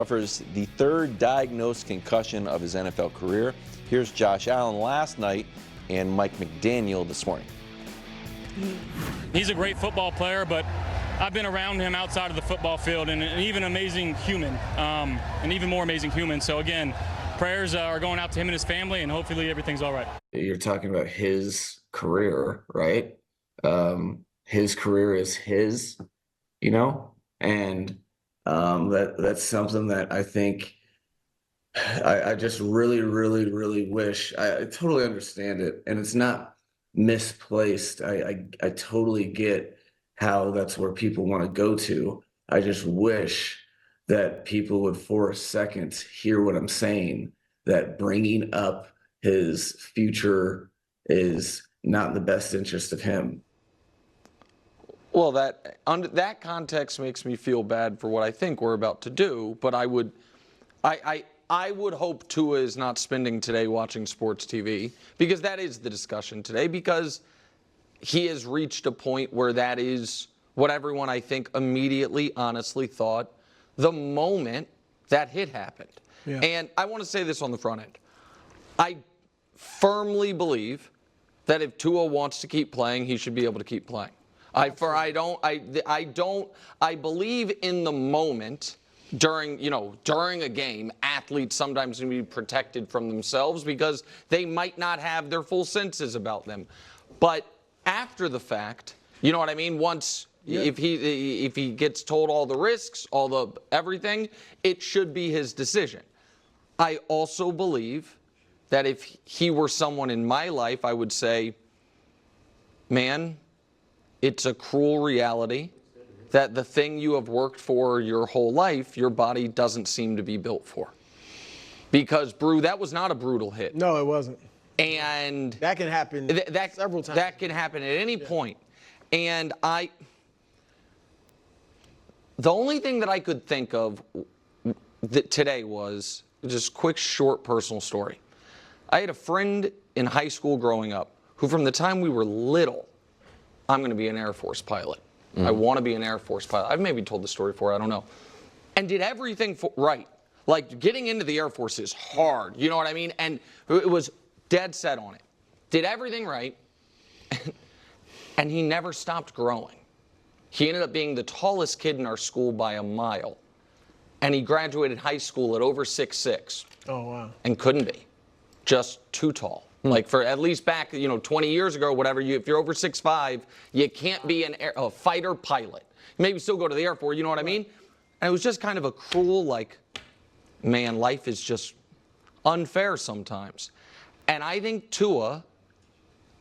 Suffers the third diagnosed concussion of his NFL career. Here's Josh Allen last night and Mike McDaniel this morning. He's a great football player, but I've been around him outside of the football field, and an even amazing human, an even more amazing human. So again, prayers are going out to him and his family, and hopefully everything's all right. You're talking about his career, right? His career is his, and that's something that I think I just really, really, really wish. I totally understand it, and it's not misplaced. I totally get how that's where people want to go to. I just wish that people would for a second hear what I'm saying, that bringing up his future is not in the best interest of him. Well, that context makes me feel bad for what I think we're about to do, but I would hope Tua is not spending today watching sports TV, because that is the discussion today, because he has reached a point where that is what everyone, I think, immediately, honestly thought the moment that hit happened. Yeah. And I want to say this on the front end. I firmly believe that if Tua wants to keep playing, he should be able to keep playing. I believe in the moment during a game, athletes sometimes can be protected from themselves because they might not have their full senses about them. But after the fact, you know what I mean? Once, if he gets told all the risks, everything, it should be his decision. I also believe that if he were someone in my life, I would say, man, it's a cruel reality that the thing you have worked for your whole life, your body doesn't seem to be built for. Because, Brew, that was not a brutal hit. No, it wasn't. And that can happen several times. That can happen at any point. And the only thing that I could think of today was just quick, short personal story. I had a friend in high school growing up who, from the time we were little, I'm going to be an Air Force pilot. I want to be an Air Force pilot. I've maybe told the story before, I don't know. And did everything right. Like, getting into the Air Force is hard, you know what I mean? And it was dead set on it. Did everything right, and he never stopped growing. He ended up being the tallest kid in our school by a mile. And he graduated high school at over 6'6". Oh, wow. And couldn't be. Just too tall. Like, for at least back, 20 years ago, whatever, if you're over 6'5", you can't be a fighter pilot. Maybe still go to the Air Force, you know what I mean? And it was just kind of a cruel, man, life is just unfair sometimes. And I think Tua,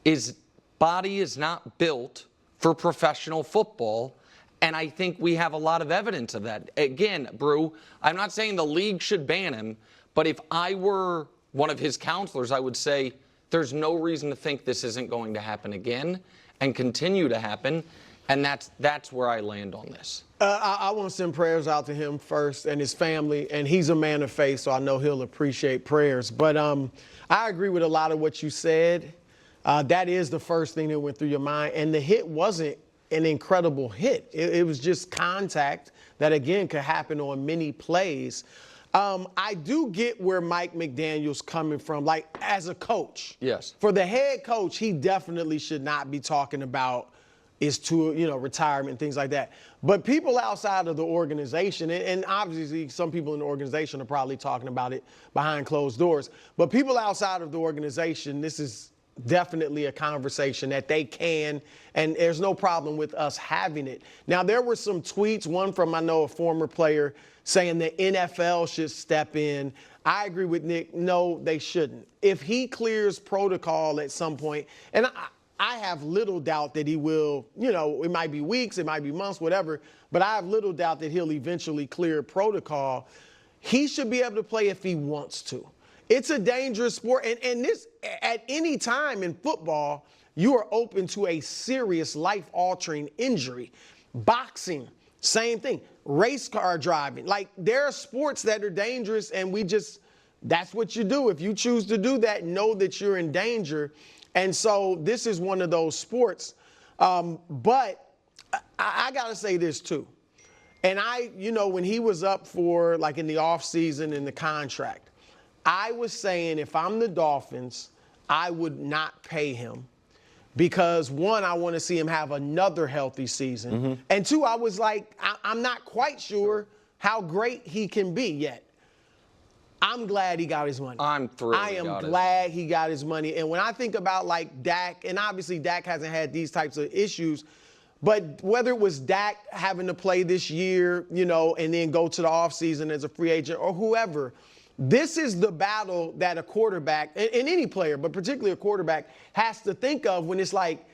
his body is not built for professional football, and I think we have a lot of evidence of that. Again, Brew, I'm not saying the league should ban him, but if I were one of his counselors, I would say, there's no reason to think this isn't going to happen again and continue to happen, and that's where I land on this. I want to send prayers out to him first and his family, and he's a man of faith, so I know he'll appreciate prayers. But I agree with a lot of what you said. That is the first thing that went through your mind, and the hit wasn't an incredible hit. It was just contact that, again, could happen on many plays. I do get where Mike McDaniel's coming from, as a coach. Yes. For the head coach, he definitely should not be talking about retirement, things like that. But people outside of the organization, and obviously some people in the organization are probably talking about it behind closed doors, but people outside of the organization, this is definitely a conversation that they can, and there's no problem with us having it. Now, there were some tweets, one from, I know, a former player saying the NFL should step in. I agree with Nick. No, they shouldn't. If he clears protocol at some point, and I have little doubt that he will, it might be weeks, it might be months, whatever, but I have little doubt that he'll eventually clear protocol. He should be able to play if he wants to. It's a dangerous sport, and this, at any time in football, you are open to a serious life-altering injury. Boxing, same thing. Race car driving. There are sports that are dangerous, and that's what you do. If you choose to do that, know that you're in danger. And so this is one of those sports. But I got to say this, too. And when he was up for, like, in the offseason in the contract, I was saying if I'm the Dolphins, I would not pay him because, one, I want to see him have another healthy season. Mm-hmm. And two, I was like, I'm not quite sure how great he can be yet. I'm glad he got his money. I'm thrilled. I am glad he got his money. And when I think about, like, Dak, and obviously Dak hasn't had these types of issues, but whether it was Dak having to play this year, and then go to the offseason as a free agent or whoever, this is the battle that a quarterback, and any player, but particularly a quarterback, has to think of when it's like,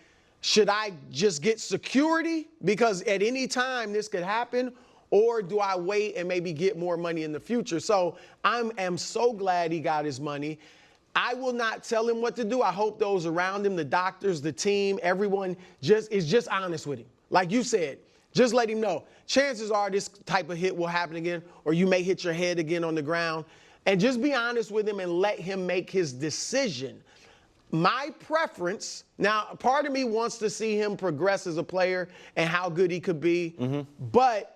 should I just get security because at any time this could happen? Or do I wait and maybe get more money in the future? So I am so glad he got his money. I will not tell him what to do. I hope those around him, the doctors, the team, everyone is just honest with him. Like you said, just let him know. Chances are this type of hit will happen again, or you may hit your head again on the ground. And just be honest with him and let him make his decision. My preference, now part of me wants to see him progress as a player and how good he could be, but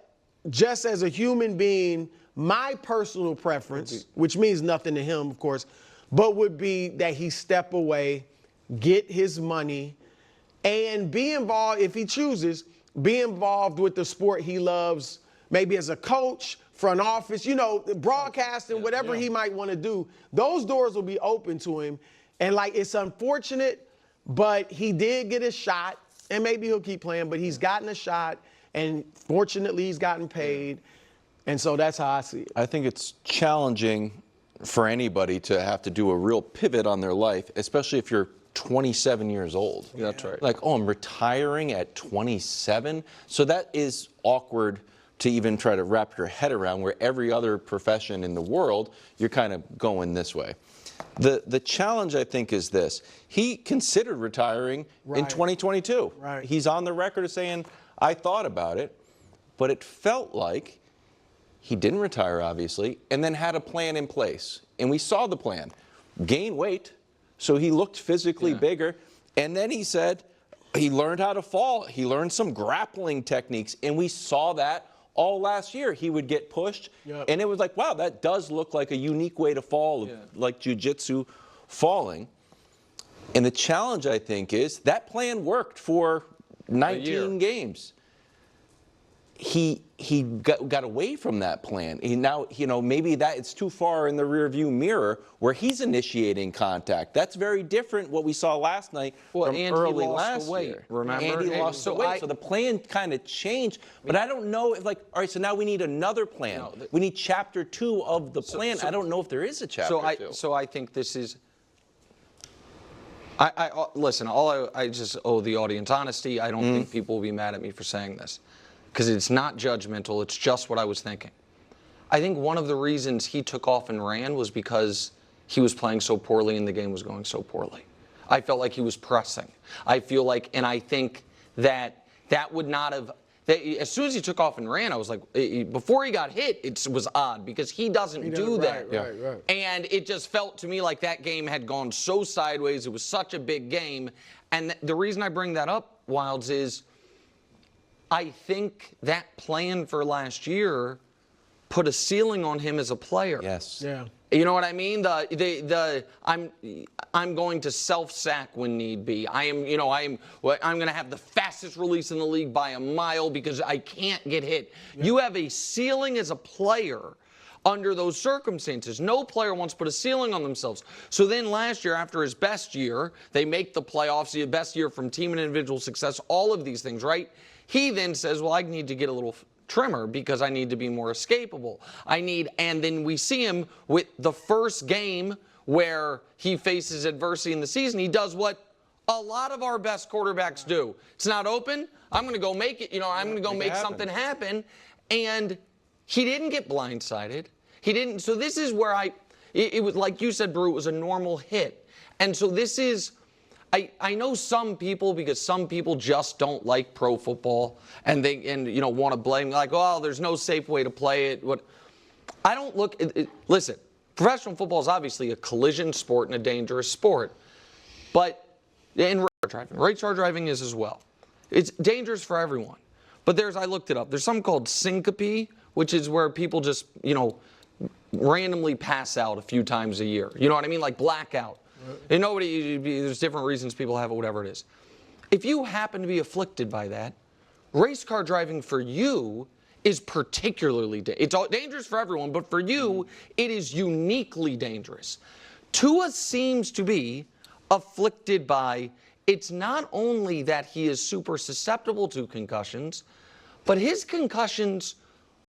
just as a human being, my personal preference, which means nothing to him, of course, but would be that he step away, get his money, and be involved, if he chooses, be involved with the sport he loves, maybe as a coach, front office, broadcasting, whatever he might want to do. Those doors will be open to him. And, like, it's unfortunate, but he did get a shot, and maybe he'll keep playing, but he's gotten a shot. And fortunately, he's gotten paid. And so that's how I see it. I think it's challenging for anybody to have to do a real pivot on their life, especially if you're 27 years old. Yeah. That's right. Like, I'm retiring at 27. So that is awkward to even try to wrap your head around, where every other profession in the world, you're kind of going this way. The challenge, I think, is this. He considered retiring in 2022. Right. He's on the record of saying, I thought about it, but it felt like he didn't retire, obviously, and then had a plan in place. And we saw the plan. Gain weight, so he looked physically bigger. And then he said he learned how to fall. He learned some grappling techniques, and we saw that all last year. He would get pushed, and it was like, wow, that does look like a unique way to fall, like jiu-jitsu falling. And the challenge, I think, is that plan worked for 19 games. He got away from that plan. Maybe that it's too far in the rearview mirror where he's initiating contact. That's very different what we saw last night from early last year. Remember? And he lost the weight. So the plan kind of changed. But I don't know if, like, all right, so now we need another plan. No, we need chapter 2 of the plan. I don't know if there is a chapter 2. So I think this is. Listen, I just owe the audience honesty. I don't think people will be mad at me for saying this, because it's not judgmental. It's just what I was thinking. I think one of the reasons he took off and ran was because he was playing so poorly and the game was going so poorly. I felt like he was pressing. I feel like, and I think that would not have. As soon as he took off and ran, I was like, before he got hit, it was odd because he doesn't do that. Right. And it just felt to me like that game had gone so sideways. It was such a big game. And the reason I bring that up, Wilds, is I think that plan for last year put a ceiling on him as a player. Yes. Yeah. You know what I mean? I'm going to self-sack when need be. I'm going to have the fastest release in the league by a mile because I can't get hit. Yeah. You have a ceiling as a player under those circumstances. No player wants to put a ceiling on themselves. So then last year, after his best year, they make the playoffs, the best year from team and individual success, all of these things, right? He then says, well, I need to get a little trimmer because I need to be more escapable. And then we see him with the first game where he faces adversity in the season. He does what a lot of our best quarterbacks do. It's not open. I'm going to go make it. I'm going to go make something happen. And he didn't get blindsided. He didn't. So this is where it was like you said, Brew, it was a normal hit. And so this is. I know some people, because some people just don't like pro football and want to blame, like, oh, there's no safe way to play it. I don't look. Listen, professional football is obviously a collision sport and a dangerous sport, and race car driving is as well. It's dangerous for everyone. but I looked it up. There's something called syncope, which is where people just, randomly pass out a few times a year. You know what I mean? Like blackout. And there's different reasons people have it, whatever it is. If you happen to be afflicted by that, race car driving for you is particularly it's dangerous for everyone, but for you, it is uniquely dangerous. Tua seems to be afflicted by, it's not only that he is super susceptible to concussions, but his concussions